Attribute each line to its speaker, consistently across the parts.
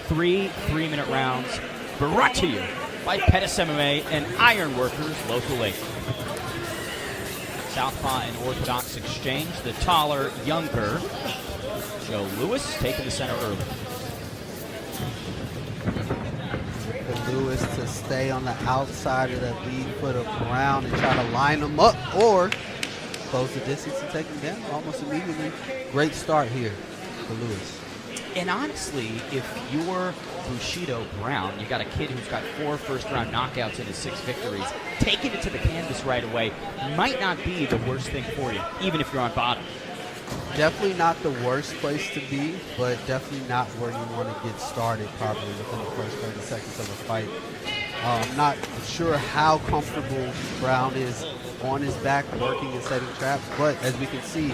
Speaker 1: 3 3-minute rounds brought to you by Pettis MMA and Ironworkers Local 8. Southpaw and Orthodox exchange. The taller, younger Joe Lewis taking the center early.
Speaker 2: For Lewis to stay on the outside of that lead foot of Brown and try to line him up or close the distance and take him down almost immediately. Great start here for Lewis.
Speaker 1: And honestly, if you're Bushido Brown, you got a kid who's got 4 first-round knockouts in his 6 victories, taking it to the canvas right away might not be the worst thing for you, even if you're on bottom.
Speaker 2: Definitely not the worst place to be, but definitely not where you want to get started probably within the first 30 seconds of a fight. I'm not sure how comfortable Brown is on his back working and setting traps, but as we can see,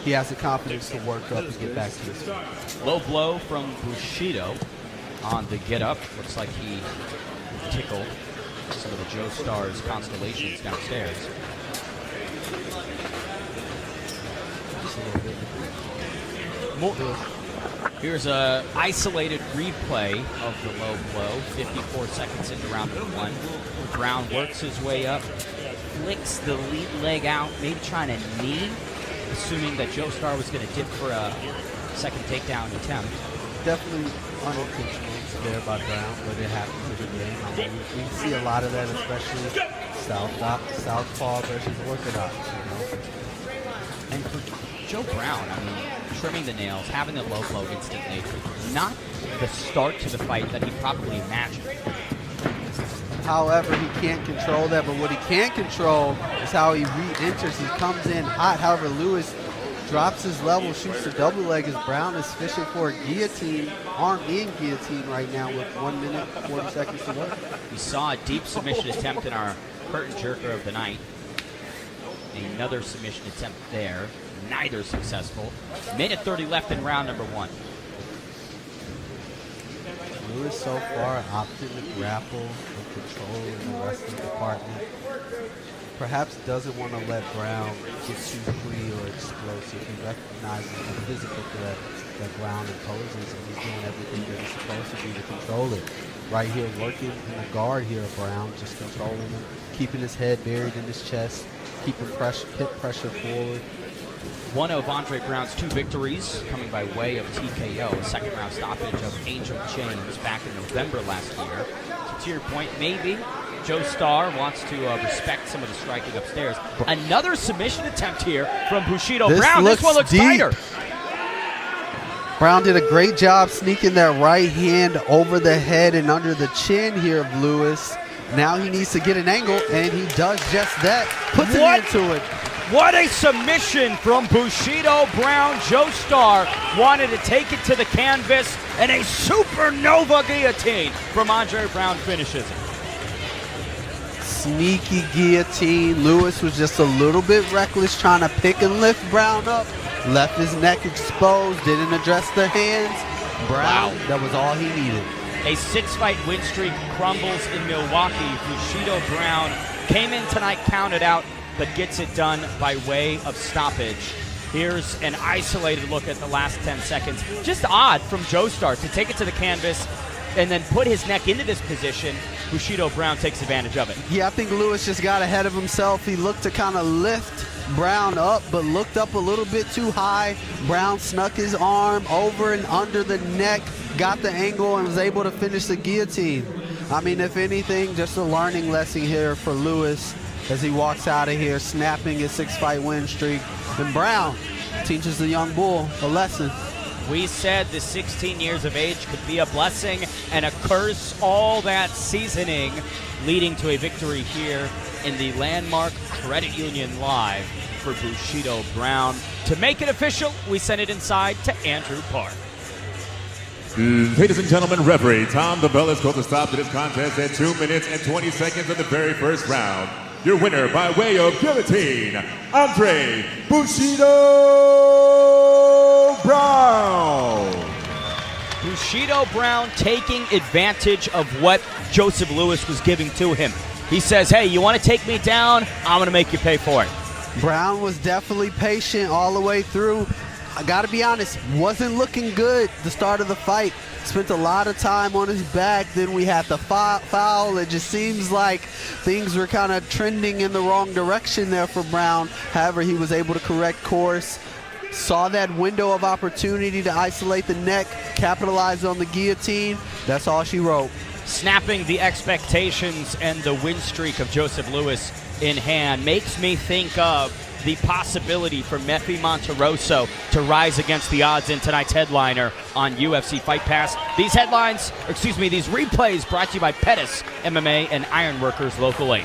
Speaker 2: he has the confidence to work up and get back to his feet.
Speaker 1: Low blow from Bushido on the get up. Looks like he tickled some of the Joe Star's constellations downstairs. Here's a isolated replay of the low blow. 54 seconds into round number 1. Brown works his way up, flicks the lead leg out, maybe trying to knee, assuming that Joe Star was going to dip for a second takedown attempt.
Speaker 2: Definitely unintentional there by Brown, but it happens in the game. I mean, we see a lot of that, especially Southpaw versus Orthodox. You know?
Speaker 1: And for Joe Brown, I mean, trimming the nails, having the low blow instantly, not the start to the fight that he probably imagined.
Speaker 2: However, he can't control that, but what he can control is how he re-enters. He comes in hot. However, Lewis drops his level, shoots the double leg as Brown is fishing for a guillotine, arm in guillotine right now with 1 minute, 40 seconds to work.
Speaker 1: We saw a deep submission attempt in our curtain jerker of the night. Another submission attempt there, neither successful. Minute 30 left in round number 1.
Speaker 2: Lewis so far opted to grapple and control in the wrestling department. Perhaps doesn't want to let Brown get too free or explosive. He recognizes the physical threat that Brown imposes, and he's doing everything that he's supposed to do to control it. Right here, working in the guard here of Brown, just controlling him, keeping his head buried in his chest, keeping hip pressure forward.
Speaker 1: One of Andre Brown's 2 victories coming by way of TKO, a second-round stoppage of Angel James back in November last year. So to your point, maybe Joe Star wants to respect some of the striking upstairs. Another submission attempt here from Bushido Brown. This one looks
Speaker 2: deep.
Speaker 1: tighter.
Speaker 2: Brown did a great job sneaking that right hand over the head and under the chin here of Lewis. Now he needs to get an angle, and he does just that. Puts it into it.
Speaker 1: What a submission from Bushido Brown. Joe Star wanted to take it to the canvas, and a supernova guillotine from Andre Brown finishes it.
Speaker 2: Sneaky guillotine. Lewis was just a little bit reckless trying to pick and lift Brown up. Left his neck exposed, didn't address the hands. Brown, that was all he needed.
Speaker 1: A 6-fight win streak crumbles in Milwaukee. Bushido Brown came in tonight, counted out, but gets it done by way of stoppage. Here's an isolated look at the last 10 seconds. Just odd from Joe Star to take it to the canvas and then put his neck into this position. Bushido Brown takes advantage of it.
Speaker 2: Yeah, I think Lewis just got ahead of himself. He looked to kind of lift Brown up, but looked up a little bit too high. Brown snuck his arm over and under the neck, got the angle, and was able to finish the guillotine. I mean, if anything, just a learning lesson here for Lewis as he walks out of here, snapping his 6-fight win streak. And Brown teaches the young bull a lesson.
Speaker 1: We said the 16 years of age could be a blessing and a curse, all that seasoning leading to a victory here in the landmark Credit Union Live for Bushido Brown. To make it official, we send it inside to Andrew Park.
Speaker 3: Ladies and gentlemen, referee Tom DeBell has called a stop to this contest at 2 minutes and 20 seconds of the very first round. Your winner by way of guillotine, Andre Bushido Brown.
Speaker 1: Bushido Brown taking advantage of what Joseph Lewis was giving to him. He says, hey, you want to take me down? I'm going to make you pay for it.
Speaker 2: Brown was definitely patient all the way through. I gotta be honest, wasn't looking good the start of the fight. Spent a lot of time on his back. Then we had the foul. It just seems like things were kind of trending in the wrong direction there for Brown. However, he was able to correct course. Saw that window of opportunity to isolate the neck, capitalize on the guillotine. That's all she wrote.
Speaker 1: Snapping the expectations and the win streak of Joseph Lewis in hand makes me think of the possibility for Meffi Monterosso to rise against the odds in tonight's headliner on UFC Fight Pass. These replays brought to you by Pettis MMA and Ironworkers Local 8.